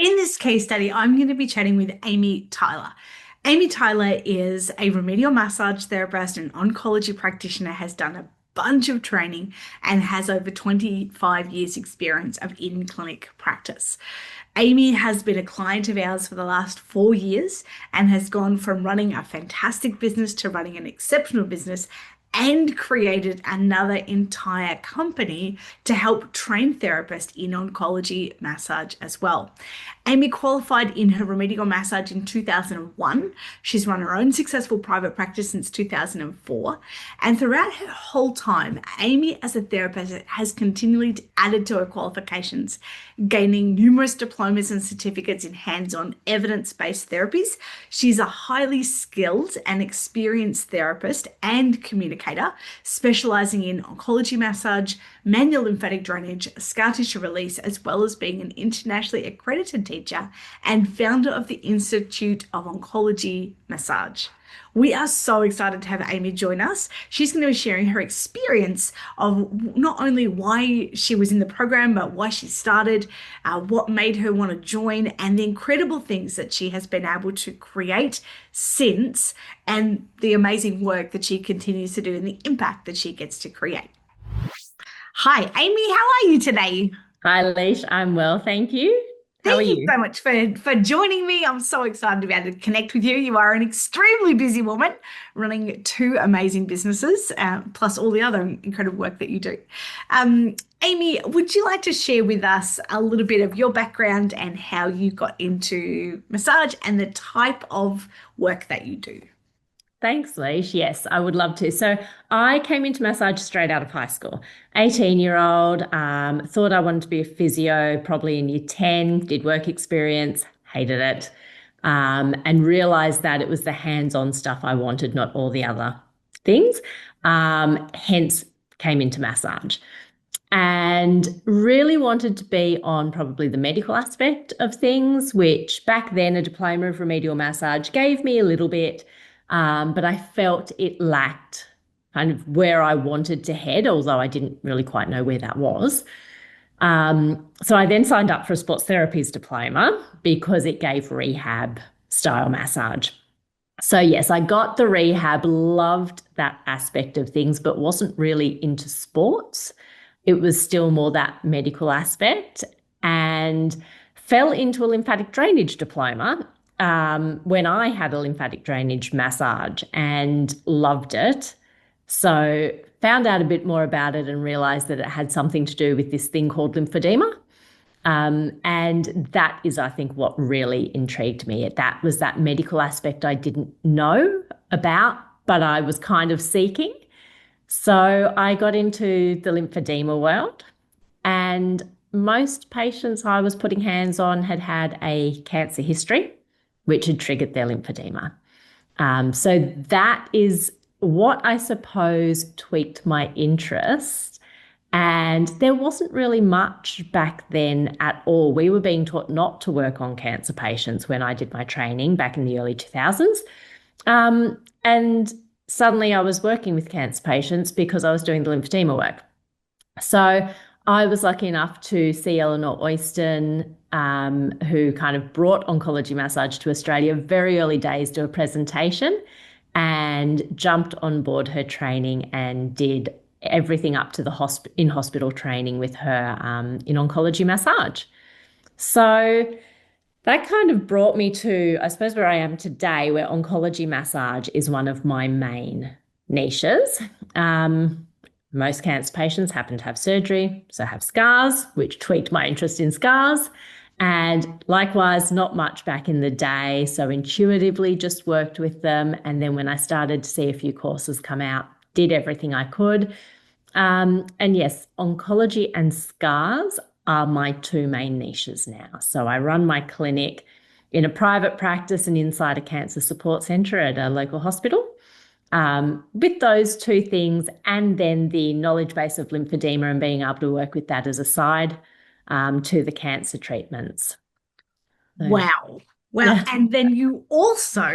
in this case study, I'm going to be chatting with Amy Tyler. Amy Tyler is a remedial massage therapist and oncology practitioner, has done a bunch of training and has over 25 years experience of in-clinic practice. Amy has been a client of ours for the last 4 years and has gone from running a fantastic business to running an exceptional business and created another entire company to help train therapists in oncology massage as well. Amy qualified in her remedial massage in 2001. She's run her own successful private practice since 2004. And throughout her whole time, Amy, as a therapist, has continually added to her qualifications, gaining numerous diplomas and certificates in hands-on evidence-based therapies. She's a highly skilled and experienced therapist and communicator, specializing in oncology massage, manual lymphatic drainage, scar tissue release, as well as being an internationally accredited teacher and founder of the Institute of Oncology Massage. We are so excited to have Amy join us. She's going to be sharing her experience of not only why she was in the program, but why she started, what made her want to join, and the incredible things that she has been able to create since, and the amazing work that she continues to do and the impact that she gets to create. Hi, Amy. How are you today? Hi, Leash. I'm well, thank you. How are Thank you you? so much for joining me. I'm so excited to be able to connect with you. You are an extremely busy woman running two amazing businesses, plus all the other incredible work that you do. Amy, would you like to share with us a little bit of your background and how you got into massage and the type of work that you do? Thanks, Leash. Yes, I would love to. So I came into massage straight out of high school. 18-year-old, thought I wanted to be a physio, probably in year 10, did work experience, hated it, and realized that it was the hands-on stuff I wanted, not all the other things. Hence came into massage. And really wanted to be on probably the medical aspect of things, which back then a diploma of remedial massage gave me a little bit, but I felt it lacked kind of where I wanted to head, although I didn't really quite know where that was. So I then signed up for a sports therapies diploma because it gave rehab style massage. So yes, I got the rehab, loved that aspect of things, but wasn't really into sports. It was still more that medical aspect, and fell into a lymphatic drainage diploma when I had a lymphatic drainage massage and loved it. So found out a bit more about it and realized that it had something to do with this thing called lymphedema. And that is, I think, what really intrigued me. That was that medical aspect I didn't know about, but I was kind of seeking. So I got into the lymphedema world, and most patients I was putting hands on had had a cancer history, which had triggered their lymphedema. So that is what I suppose tweaked my interest. And there wasn't really much back then at all. We were being taught not to work on cancer patients when I did my training back in the early 2000s. And suddenly I was working with cancer patients because I was doing the lymphedema work. So I was lucky enough to see Eleanor Oyston, who kind of brought oncology massage to Australia very early days, do a presentation, and jumped on board her training and did everything up to the in-hospital training with her in oncology massage. So that kind of brought me to, I suppose, where I am today, where oncology massage is one of my main niches. Most cancer patients happen to have surgery, so have scars, which tweaked my interest in scars. And likewise, not much back in the day, so intuitively just worked with them. And then when I started to see a few courses come out, did everything I could. And yes, oncology and scars are my two main niches now. So I run my clinic in a private practice and inside a cancer support centre at a local hospital. With those two things, and then the knowledge base of lymphedema and being able to work with that as a side to the cancer treatments. So, Wow. Wow. yeah. And then you also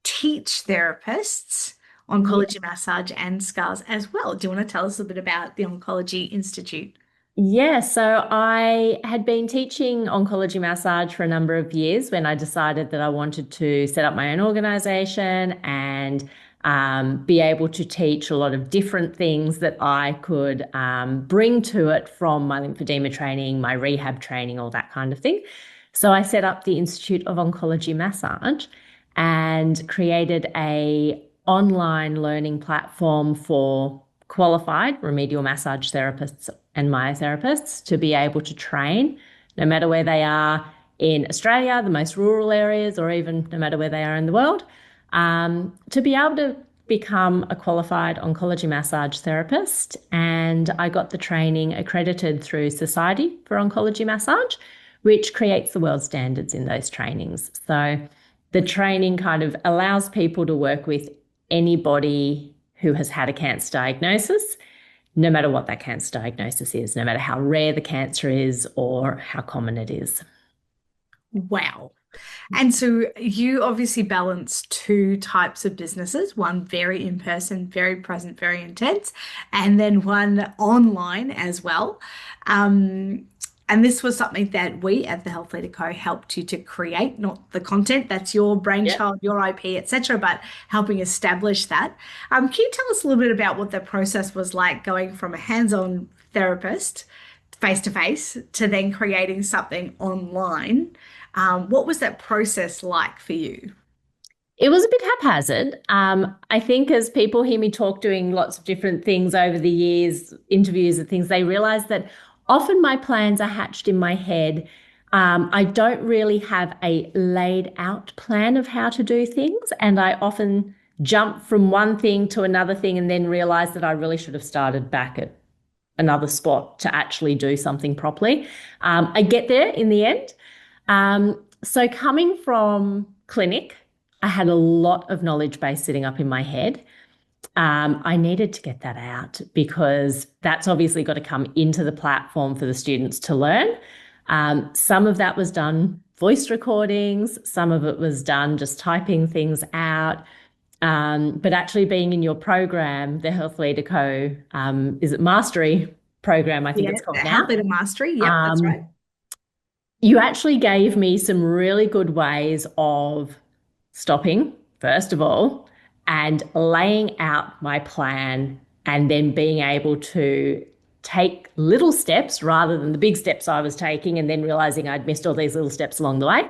teach therapists Yeah. oncology massage and scars as well. Do you want to tell us a bit about the Oncology Institute? Yeah, so I had been teaching oncology massage for a number of years when I decided that I wanted to set up my own organization and be able to teach a lot of different things that I could bring to it from my lymphedema training, my rehab training, all that kind of thing. So I set up the Institute of Oncology Massage and created a online learning platform for qualified remedial massage therapists and myotherapists to be able to train no matter where they are in Australia, the most rural areas, or even no matter where they are in the world, to be able to become a qualified oncology massage therapist. And I got the training accredited through Society for Oncology Massage, which creates the world standards in those trainings. So the training kind of allows people to work with anybody who has had a cancer diagnosis, no matter what that cancer diagnosis is, no matter how rare the cancer is or how common it is. Wow. And so you obviously balance two types of businesses, one very in person, very present, very intense, and then one online as well. Um, and this was something that we at the Health Leader Co helped you to create, not the content, that's your Yeah. brainchild, your IP, etc., but helping establish that. Can you tell us a little bit about what the process was like going from a hands-on therapist face to face to then creating something online? What was that process like for you? It was a bit haphazard. I think as people hear me talk doing lots of different things over the years, interviews and things, they realize that often my plans are hatched in my head. I don't really have a laid out plan of how to do things. And I often jump from one thing to another thing and then realize that I really should have started back at another spot to actually do something properly. I get there in the end. So coming from clinic, I had a lot of knowledge base sitting up in my head. I needed to get that out because that's obviously got to come into the platform for the students to learn. Some of that was done voice recordings, some of it was done just typing things out. But actually being in your program, the Health Leader Co, is it Mastery program, I think Yeah, it's called Health now. Leader Mastery. Yep, that's right. Um, you actually gave me some really good ways of stopping, first of all, and laying out my plan and then being able to take little steps rather than the big steps I was taking and then realizing I'd missed all these little steps along the way.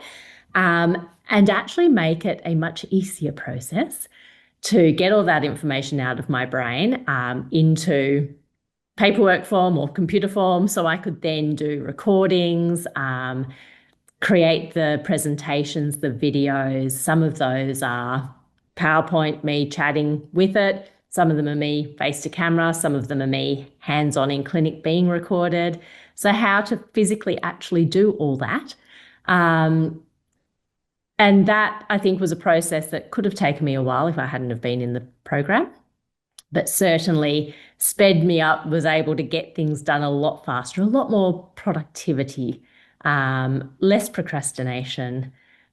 And actually make it a much easier process to get all that information out of my brain into paperwork form or computer form so I could then do recordings, create the presentations, the videos. Some of those are PowerPoint, me chatting with it. Some of them are me face to camera. Some of them are me hands on in clinic being recorded. So, how to physically actually do all that. Um, and that I think was a process that could have taken me a while if I hadn't have been in the program, but certainly sped me up, was able to get things done a lot faster, a lot more productivity, less procrastination,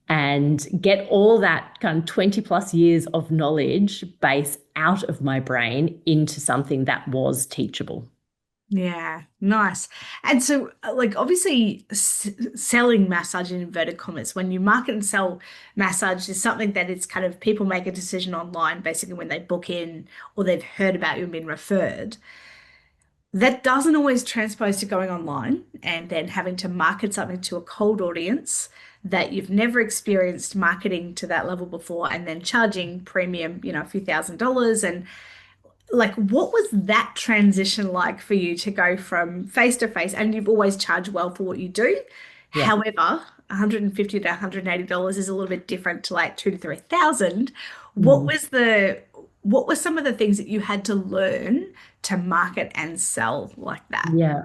and get all that kind of 20 plus years of knowledge base out of my brain into something that was teachable. Yeah, nice. And so, like, obviously, selling massage in inverted commas, when you market and sell massage, is something that it's kind of people make a decision online, basically, when they book in or they've heard about you and been referred. That doesn't always transpose to going online and then having to market something to a cold audience that you've never experienced marketing to that level before and then charging premium, a few $1,000s. And like, what was that transition like for you to go from face to face? And you've always charged well for what you do. Yeah. However, $150 to $180 is a little bit different to like 2 to 3,000. What Mm. was the what were some of the things that you had to learn to market and sell like that? Yeah.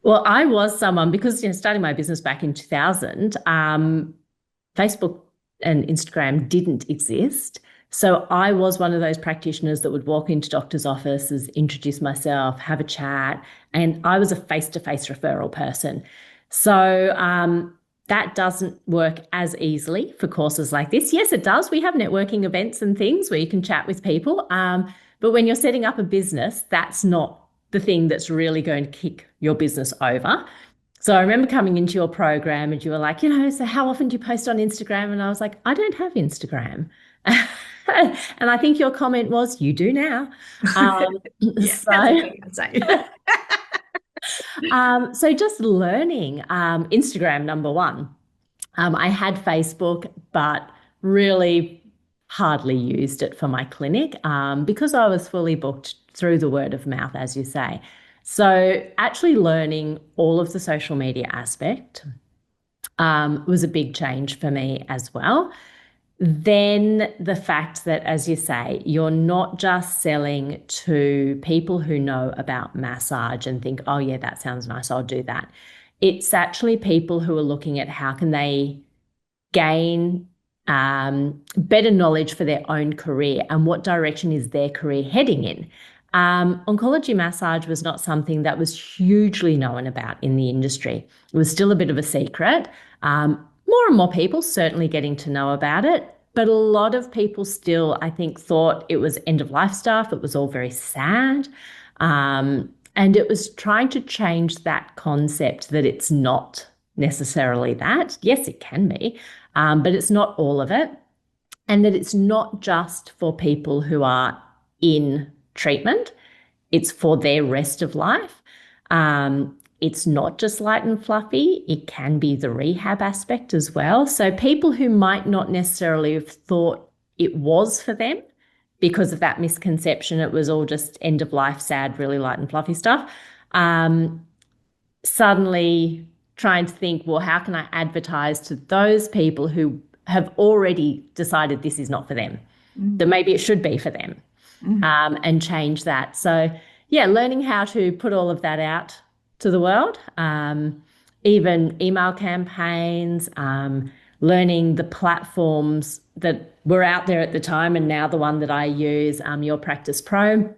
Well, I was someone because starting my business back in 2000, Facebook and Instagram didn't exist. So I was one of those practitioners that would walk into doctors' offices, introduce myself, have a chat, and I was a face-to-face referral person. So that doesn't work as easily for courses like this. Yes, it does. We have networking events and things where you can chat with people. But when you're setting up a business, that's not the thing that's really going to kick your business over. So I remember coming into your program and you were like, so how often do you post on Instagram? And I was like, I don't have Instagram. And I think your comment was, you do now. Um, Yeah, that's so, okay. I'd say. so just learning Instagram, number one. I had Facebook, but really hardly used it for my clinic because I was fully booked through the word of mouth, as you say. So actually learning all of the social media aspect was a big change for me as well. Then the fact that, as you say, you're not just selling to people who know about massage and think, oh, yeah, that sounds nice, I'll do that. It's actually people who are looking at how can they gain better knowledge for their own career and what direction is their career heading in. Oncology massage was not something that was hugely known about in the industry. It was still a bit of a secret. More and more people certainly getting to know about it, but a lot of people still, I think, thought it was end of life stuff. It was all very sad. And it was trying to change that concept that it's not necessarily that. Yes, it can be, but it's not all of it. And that it's not just for people who are in treatment, it's for their rest of life. It's not just light and fluffy, it can be the rehab aspect as well. So people who might not necessarily have thought it was for them because of that misconception, it was all just end of life, sad, really light and fluffy stuff. Suddenly trying to think, well, how can I advertise to those people who have already decided this is not for them, that maybe it should be for them, Mm. and change that. So, yeah, learning how to put all of that out to the world, even email campaigns, learning the platforms that were out there at the time and now the one that I use, Your Practice Pro,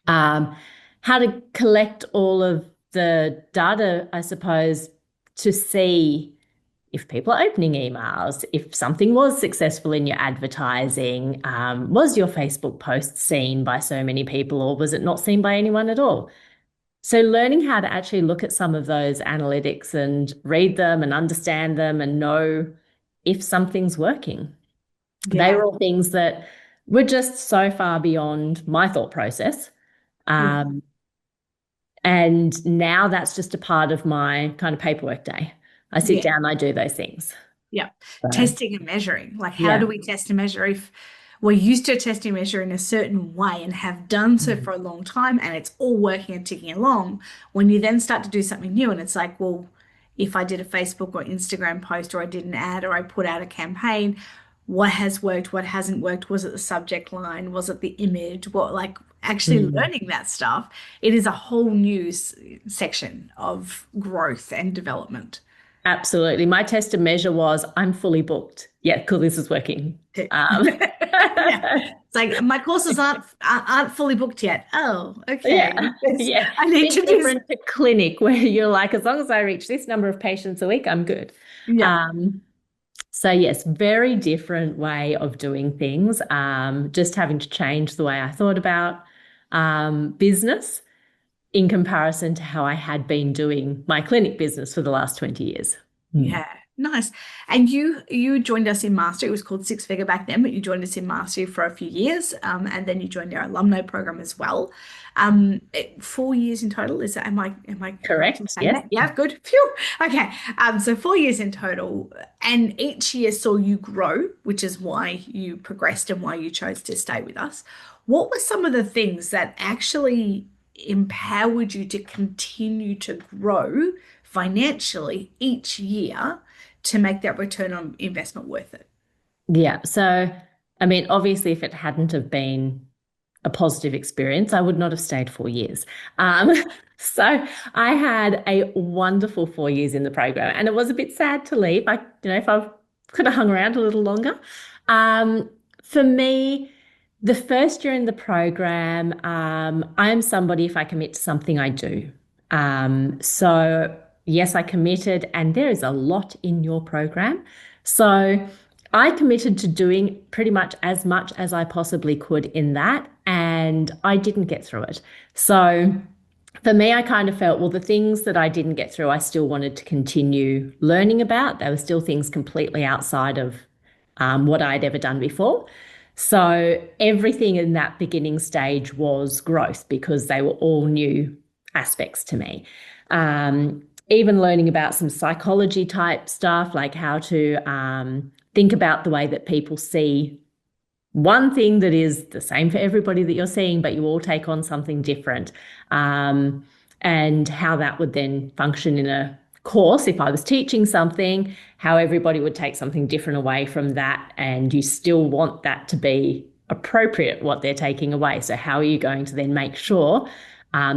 how to collect all of the data, I suppose, to see if people are opening emails, if something was successful in your advertising, was your Facebook post seen by so many people or was it not seen by anyone at all? So learning how to actually look at some of those analytics and read them and understand them and know if something's working. They Yeah. were all things that were just so far beyond my thought process. Yeah. Um, and now that's just a part of my kind of paperwork day. I sit Yeah. down, I do those things. Yeah. So, Testing and measuring. Like, how do yeah. we test and measure if we're used to test and measure in a certain way and have done so Mm. for a long time and it's all working and ticking along? When you then start to do something new and it's like, well, if I did a Facebook or Instagram post or I did an ad or I put out a campaign, what has worked, what hasn't worked? Was it the subject line? Was it the image? What, like, actually Mm. learning that stuff? It is a whole new section of growth and development. Absolutely. My test and measure was I'm fully booked. Yeah, cool, this is working. Tick. Um, Yeah. It's like my courses aren't fully booked yet. Oh, okay. yeah, yeah. I need Bit to do. different to clinic where you're like, as long as I reach this number of patients a week, I'm good. Yeah. Um, So yes, very different way of doing things. Just having to change the way I thought about business in comparison to how I had been doing my clinic business for the last 20 years. Mm. Yeah. Nice. And you joined us in Mastery. It was called Six Figure back then, but you joined us in Mastery for a few years. And then you joined our alumni program as well. 4 years in total. Is that am I correct in Correct? saying Yes. that? Yeah, good. Phew. Okay. So 4 years in total. And each year saw you grow, which is why you progressed and why you chose to stay with us. What were some of the things that actually empowered you to continue to grow financially each year to make that return on investment worth it? Yeah. So, I mean, obviously, if it hadn't have been a positive experience, I would not have stayed 4 years. Um, so I had a wonderful 4 years in the program, and it was a bit sad to leave. If I could have hung around a little longer. Um, for me, the first year in the program, I am somebody, if I commit to something, I do. So yes, I committed, and there is a lot in your program. So I committed to doing pretty much as I possibly could in that, and I didn't get through it. So for me, I kind of felt, well, the things that I didn't get through, I still wanted to continue learning about. They were still things completely outside of what I'd ever done before. So everything in that beginning stage was growth because they were all new aspects to me. Even learning about some psychology type stuff, like how to think about the way that people see one thing that is the same for everybody that you're seeing, but you all take on something different. Um, and how that would then function in a course if I was teaching something, how everybody would take something different away from that. And you still want that to be appropriate, what they're taking away. So, how are you going to then make sure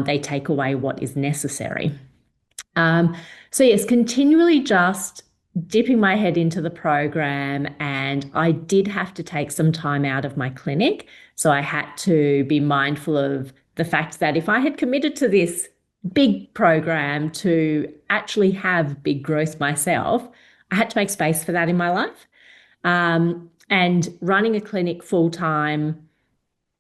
they take away what is necessary? Um, so yes, continually just dipping my head into the program, and I did have to take some time out of my clinic. So I had to be mindful of the fact that if I had committed to this big program to actually have big growth myself, I had to make space for that in my life. And running a clinic full time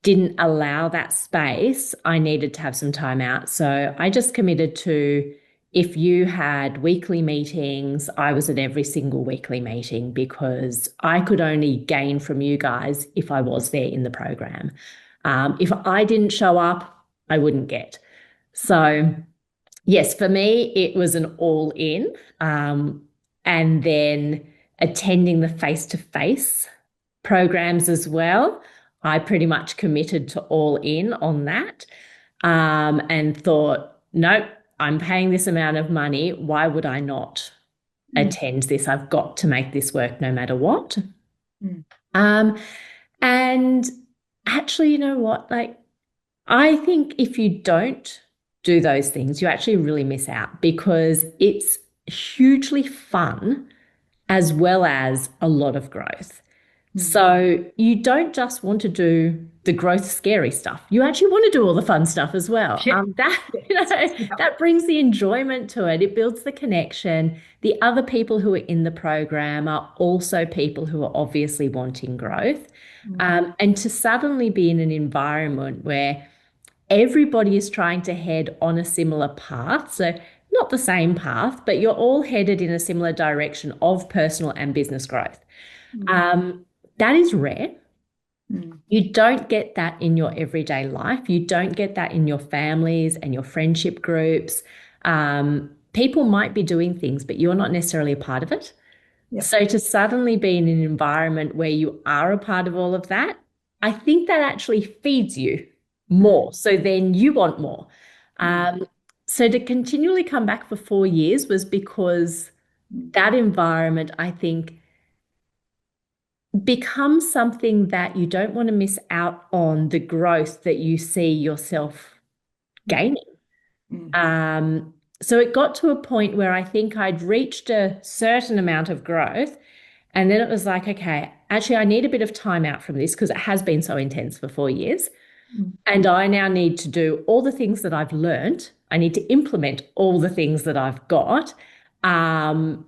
didn't allow that space. I needed to have some time out. So I just committed to, if you had weekly meetings, I was at every single weekly meeting because I could only gain from you guys if I was there in the program. If I didn't show up, I wouldn't get. So, yes, for me, it was an all in. And then attending the face to face programs as well. I pretty much committed to all in on that, and thought, nope, I'm paying this amount of money. Why would I not Mm, attend this? I've got to make this work no matter what. mm, Um, and actually, you know what? Like, I think if you don't do those things, you actually really miss out because it's hugely fun as well as a lot of growth. mm. So you don't just want to do the growth scary stuff. You actually want to do all the fun stuff as well. Yeah. That Yes. Yeah. that brings the enjoyment to it. It builds the connection. The other people who are in the program are also people who are obviously wanting growth. Mm, And to suddenly be in an environment where everybody is trying to head on a similar path. So not the same path, but you're all headed in a similar direction of personal and business growth. mm, Um, that is rare. mm. You don't get that in your everyday life. You don't get that in your families and your friendship groups. People might be doing things, but you're not necessarily a part of it. Yep. So to suddenly be in an environment where you are a part of all of that, I think that actually feeds you Mm, more. So then you want more. mm, Um, so to continually come back for 4 years was because mm, that environment, I think, becomes something that you don't want to miss out on the growth that you see yourself mm, gaining. mm. So it got to a point where I think I'd reached a certain amount of growth. And then it was like, okay, actually, I need a bit of time out from this because it has been so intense for 4 years. Mm. And I now need to do all the things that I've learned. I need to implement all the things that I've got. Um,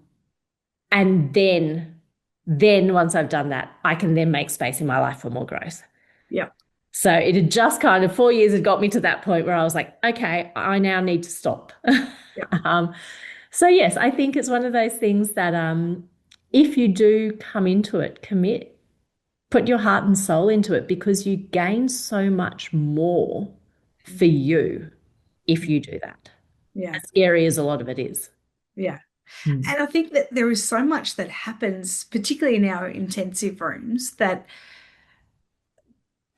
and then once I've done that, I can then make space in my life for more growth. Yep. So it had just kind of 4 years had got me to that point where I was like, okay, I now need to stop. Yep. um, so yes, I think it's one of those things that if you do come into it, commit, put your heart and soul into it because you gain so much more for you if you do that. Yeah. As scary as a lot of it is. Yeah. Mm. And I think that there is so much that happens, particularly in our intensive rooms, that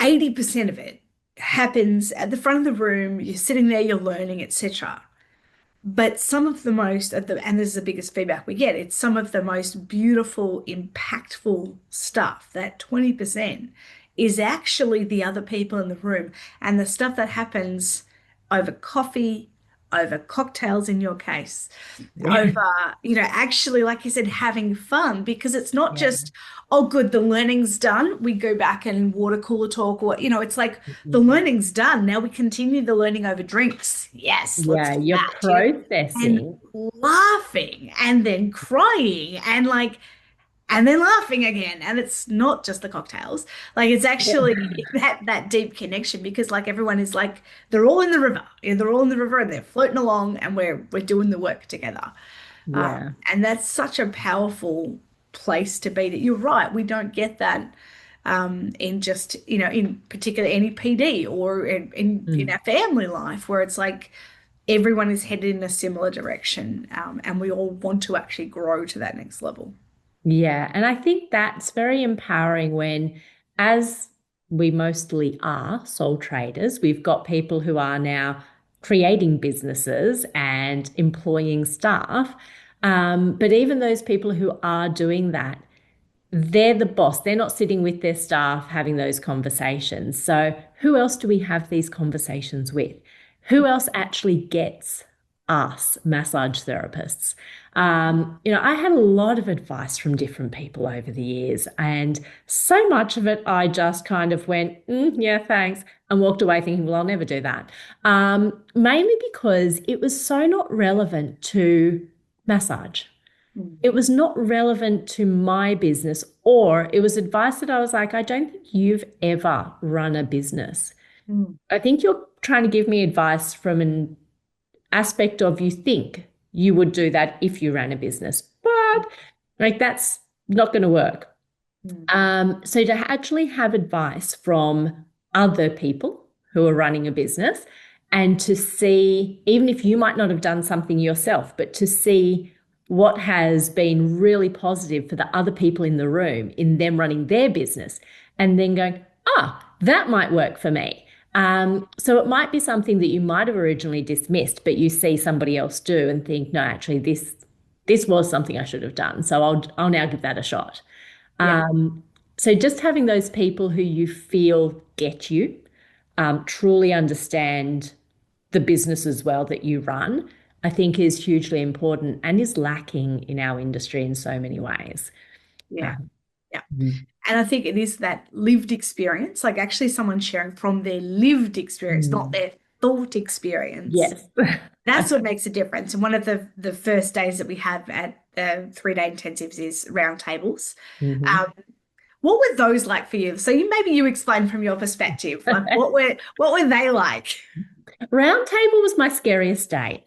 80% of it happens at the front of the room. You're sitting there, you're learning, etc. But some of the most, and this is the biggest feedback we get, it's some of the most beautiful, impactful stuff. That 20% is actually the other people in the room and the stuff that happens over coffee, over cocktails in your case, Yeah. over, actually, like you said, having fun because it's not Yeah. just, oh, good, the learning's done. We go back and water cooler talk, or, it's like the Mhm. learning's done. Now we continue the learning over drinks. Yes, let's Yeah, do you're that. And processing. laughing and then crying and like and then laughing again. And it's not just the cocktails. Like it's actually that deep connection because like everyone is like they're all in the river. Yeah, they're all in the river and they're floating along and we're doing the work together. Yeah. And that's such a powerful place to be that you're right. We don't get that in just, in particular any PD or in Mm. our family life where it's like everyone is headed in a similar direction and we all want to actually grow to that next level. Yeah, and I think that's very empowering when, as we mostly are sole traders, we've got people who are now creating businesses and employing staff. But even those people who are doing that, they're the boss. They're not sitting with their staff having those conversations. So, who else do we have these conversations with? Who else actually gets us, massage therapists? I had a lot of advice from different people over the years, and so much of it I just kind of went, yeah, thanks, and walked away thinking, well, I'll never do that. Mainly because it was so not relevant to massage. Mm, It was not relevant to my business, or it was advice that I was like, I don't think you've ever run a business. mm, I think you're trying to give me advice from an aspect of you think you would do that if you ran a business, but like that's not going to work. mm, So to actually have advice from other people who are running a business and to see, even if you might not have done something yourself, but to see what has been really positive for the other people in the room in them running their business and then going, that might work for me. So it might be something that you might have originally dismissed, but you see somebody else do and think, no, actually, this was something I should have done. So I'll now give that a shot. yeah, Um, so just having those people who you feel get you, truly understand the business as well that you run, I think is hugely important and is lacking in our industry in so many ways. yeah, Um, yeah. mm, And I think it is that lived experience, like actually someone sharing from their lived experience, not mm. their thought experience. Yes. That's what makes a difference. And one of the first days that we have at the 3-day intensives is round tables. Mhm. Um, what were those like for you? So maybe you explain from your perspective, like what were they like? Round table was my scariest day.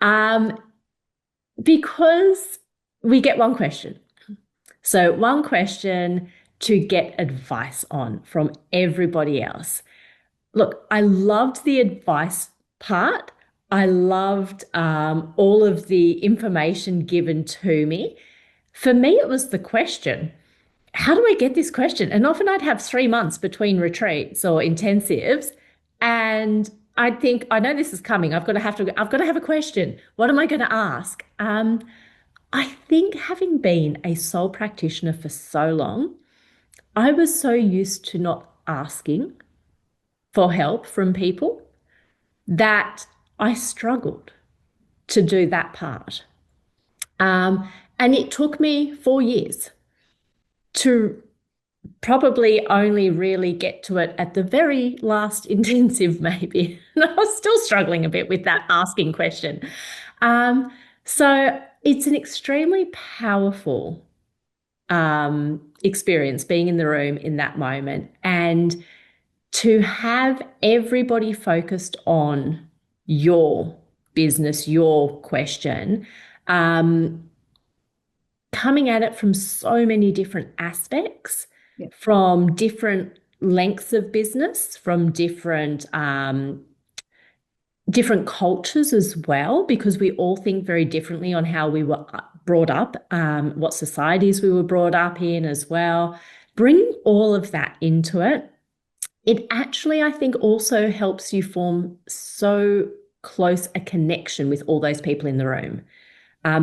Um, because we get one question. So one question to get advice on from everybody else. Look, I loved the advice part. I loved all of the information given to me. For me, it was the question, how do I get this question? And often I'd have 3 months between retreats or intensives, and I'd think, I know this is coming. I've got to have a question. What am I going to ask? I think having been a sole practitioner for so long, I was so used to not asking for help from people that I struggled to do that part. And it took me 4 years to probably only really get to it at the very last intensive, maybe. And I was still struggling a bit with that asking question. Um, so it's an extremely powerful experience being in the room in that moment and to have everybody focused on your business, your question, um, coming at it from so many different aspects, Yeah. from different lengths of business, from different cultures as well, because we all think very differently on how we were brought up, what societies we were brought up in as well. Bring all of that into it. It actually, I think, also helps you form so close a connection with all those people in the room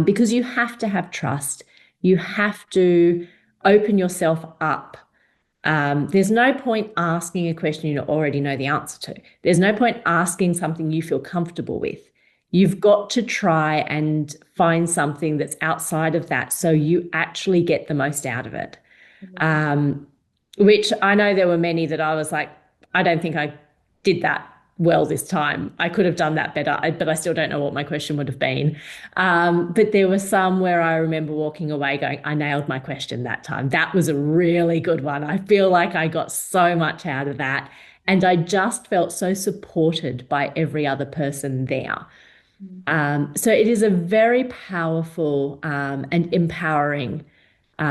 because you have to have trust. You have to open yourself up. There's no point asking a question you already know the answer to. There's no point asking something you feel comfortable with. You've got to try and find something that's outside of that so you actually get the most out of it. Mhm. Um, which I know there were many that I was like, I don't think I did that. well this time. I could have done that better, but I still don't know what my question would have been. But there were some where I remember walking away going, I nailed my question that time. That was a really good one. I feel like I got so much out of that. And I just felt so supported by every other person there. So it is a very powerful and empowering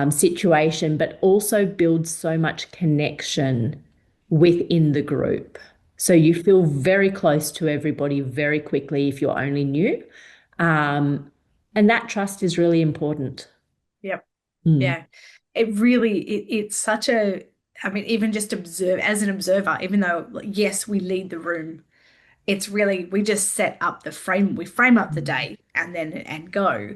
situation, but also builds so much connection within the group. So you feel very close to everybody very quickly if you're only new. Um, and that trust is really important. Yep. Mm. Yeah. It's such a, I mean, even just observe as an observer, even though, like, yes, we lead the room, it's really, we just set up the frame, we frame up the day and go.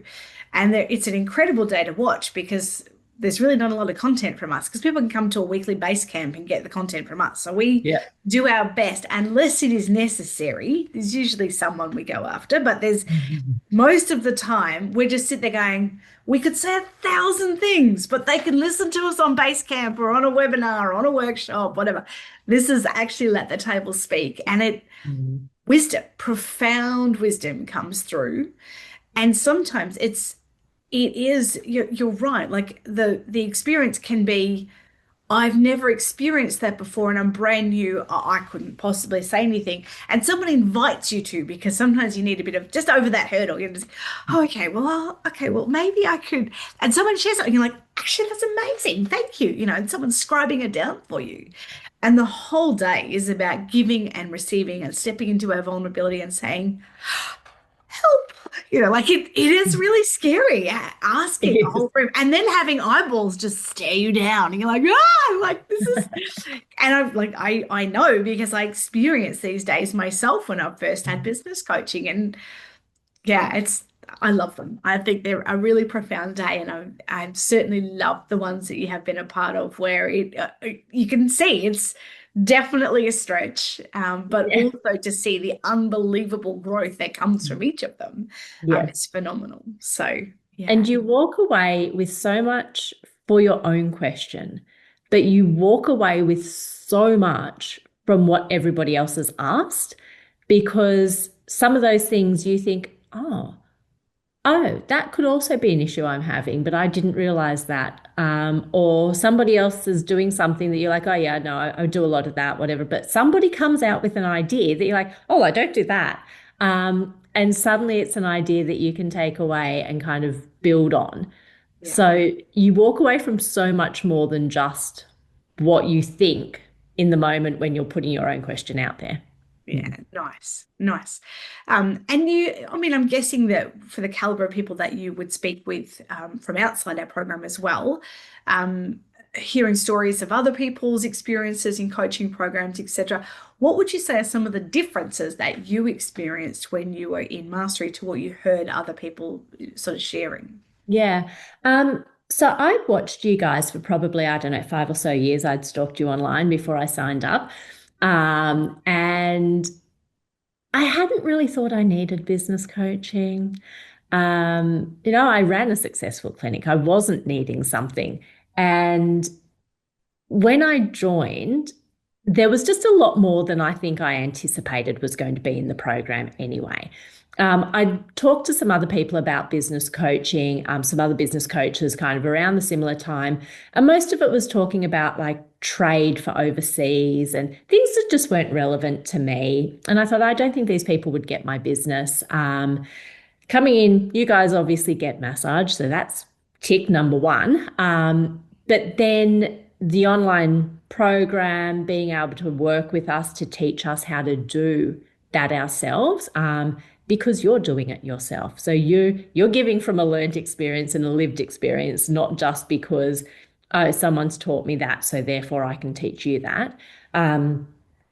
And it's an incredible day to watch because there's really not a lot of content from us because people can come to a weekly base camp and get the content from us. So we Yeah. do our best unless it is necessary. There's usually someone we go after, but there's most of the time we just sit there going, we could say 1,000 things, but they can listen to us on Basecamp or on a webinar or on a workshop, whatever. This is actually let the table speak. And Mm. wisdom, profound wisdom comes through. And sometimes it is, you're right. Like the experience can be, I've never experienced that before and I'm brand new. I couldn't possibly say anything. And someone invites you to because sometimes you need a bit of just over that hurdle. You're just, oh, okay, well, maybe I could. And someone shares something, you're like, actually, that's amazing. Thank you. And someone's scribing it down for you. And the whole day is about giving and receiving and stepping into our vulnerability and saying, help. Like it is really scary asking a Yes. whole room and then having eyeballs just stare you down. And you're like, ah, like this is, and I'm like, I know because I experienced these days myself when I first had business coaching. And yeah, I love them. I think they're a really profound day, and I've certainly loved the ones that you have been a part of, where you can see it's definitely a stretch, but Yeah. also to see the unbelievable growth that comes from each of them, Yeah. is phenomenal. So And yeah, you walk away with so much for your own question, but you walk away with so much from what everybody else has asked because some of those things you think, oh, that could also be an issue I'm having, but I didn't realize that. Or somebody else is doing something that you're like, oh, yeah, no, I do a lot of that, whatever. But somebody comes out with an idea that you're like, oh, I don't do that. And suddenly it's an idea that you can take away and kind of build on. yeah. So you walk away from so much more than just what you think in the moment when you're putting your own question out there. Yeah, nice, nice. And I mean, I'm guessing that for the caliber of people that you would speak with from outside our program as well, hearing stories of other people's experiences in coaching programs, etc. What would you say are some of the differences that you experienced when you were in mastery to what you heard other people sort of sharing? Yeah. So I'd watched you guys for probably, I don't know, 5 or so years. I'd stalked you online before I signed up. And I hadn't really thought I needed business coaching. I ran a successful clinic. I wasn't needing something. And when I joined, there was just a lot more than I think I anticipated was going to be in the program anyway. I talked to some other people about business coaching, some other business coaches kind of around the similar time. And most of it was talking about like trade for overseas and things that just weren't relevant to me. And I thought, I don't think these people would get my business. Coming in, you guys obviously get massage, so that's tick number one. But then the online program, being able to work with us to teach us how to do that ourselves, because you're doing it yourself. So you're giving from a learned experience and a lived experience, not just because, oh, someone's taught me that, so therefore I can teach you that. Um,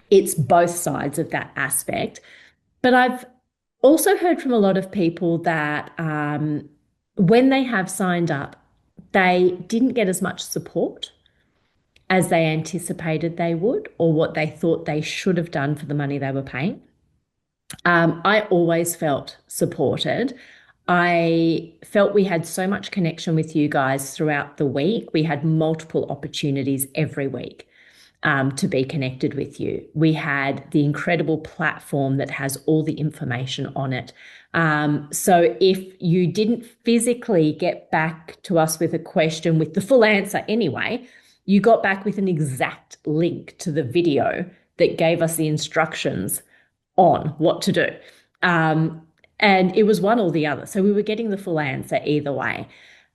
it's both sides of that aspect. But I've also heard from a lot of people that when they have signed up, they didn't get as much support as they anticipated they would, or what they thought they should have done for the money they were paying. I always felt supported. I felt we had so much connection with you guys throughout the week. We had multiple opportunities every week. to be connected with you. We had the incredible platform that has all the information on it. So if you didn't physically get back to us with a question with the full answer anyway, you got back with an exact link to the video that gave us the instructions on what to do. And it was one or the other. So we were getting the full answer either way.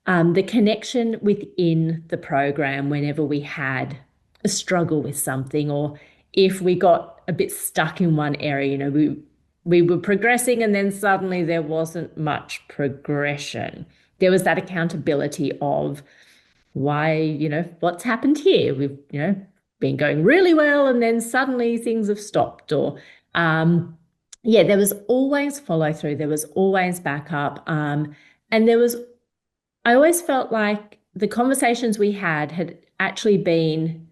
The connection within the program, whenever we had a struggle with something, or if we got a bit stuck in one area, we were progressing and then suddenly there wasn't much progression. There was that accountability of why, what's happened here? We've, been going really well and then suddenly things have stopped, or there was always follow through, there was always backup, and I always felt like the conversations we had actually been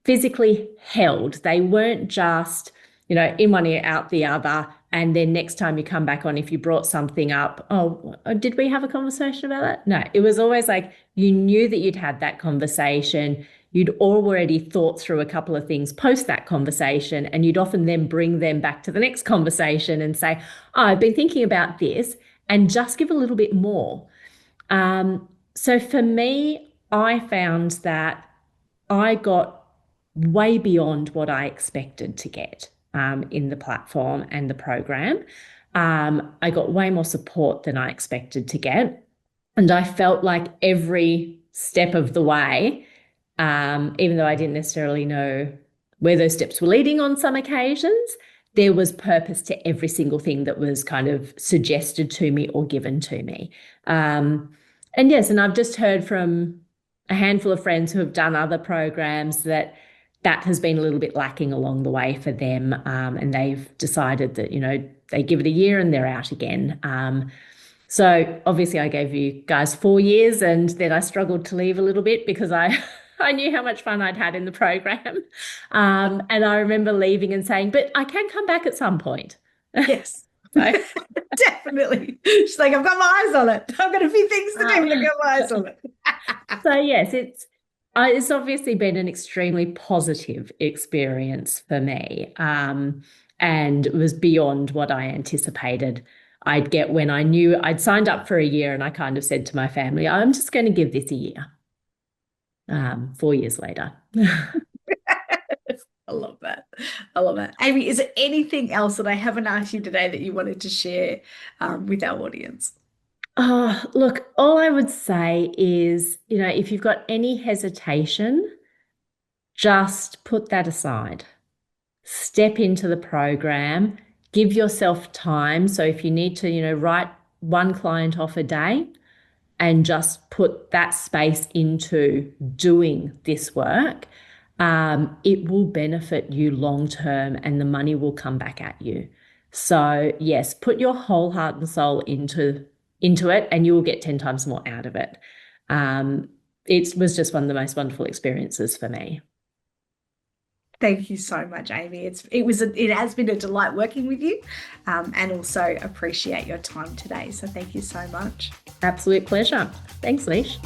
physically held. They weren't just, in one ear, out the other. And then next time you come back on, if you brought something up, oh, did we have a conversation about that? No, it was always like you knew that you'd had that conversation. You'd already thought through a couple of things post that conversation, and you'd often then bring them back to the next conversation and say, oh, I've been thinking about this, and just give a little bit more. So for me, I found that I got way beyond what I expected to get in the platform and the program. I got way more support than I expected to get. And I felt like every step of the way, even though I didn't necessarily know where those steps were leading on some occasions, there was purpose to every single thing that was kind of suggested to me or given to me. And yes, and I've just heard from a handful of friends who have done other programs that has been a little bit lacking along the way for them. And they've decided that, they give it a year and they're out again. So obviously I gave you guys 4 years, and then I struggled to leave a little bit because I knew how much fun I'd had in the program. And I remember leaving and saying, but I can come back at some point. Yes. So. Definitely. She's like, I've got my eyes on it. I've got a few things to do, but I've got my eyes on it. So yes, it's obviously been an extremely positive experience for me, and it was beyond what I anticipated I'd get when I knew I'd signed up for a year, and I kind of said to my family, I'm just going to give this a year. 4 years later. I love that. I love that. Amy, is there anything else that I haven't asked you today that you wanted to share with our audience? Oh, look, all I would say is, if you've got any hesitation, just put that aside. Step into the program, give yourself time. So if you need to, write one client off a day and just put that space into doing this work, it will benefit you long term, and the money will come back at you. So yes, put your whole heart and soul into it, and you will get 10 times more out of it. It was just one of the most wonderful experiences for me. Thank you so much, Amy. It has been a delight working with you, and also appreciate your time today. So thank you so much. Absolute pleasure. Thanks, Leash.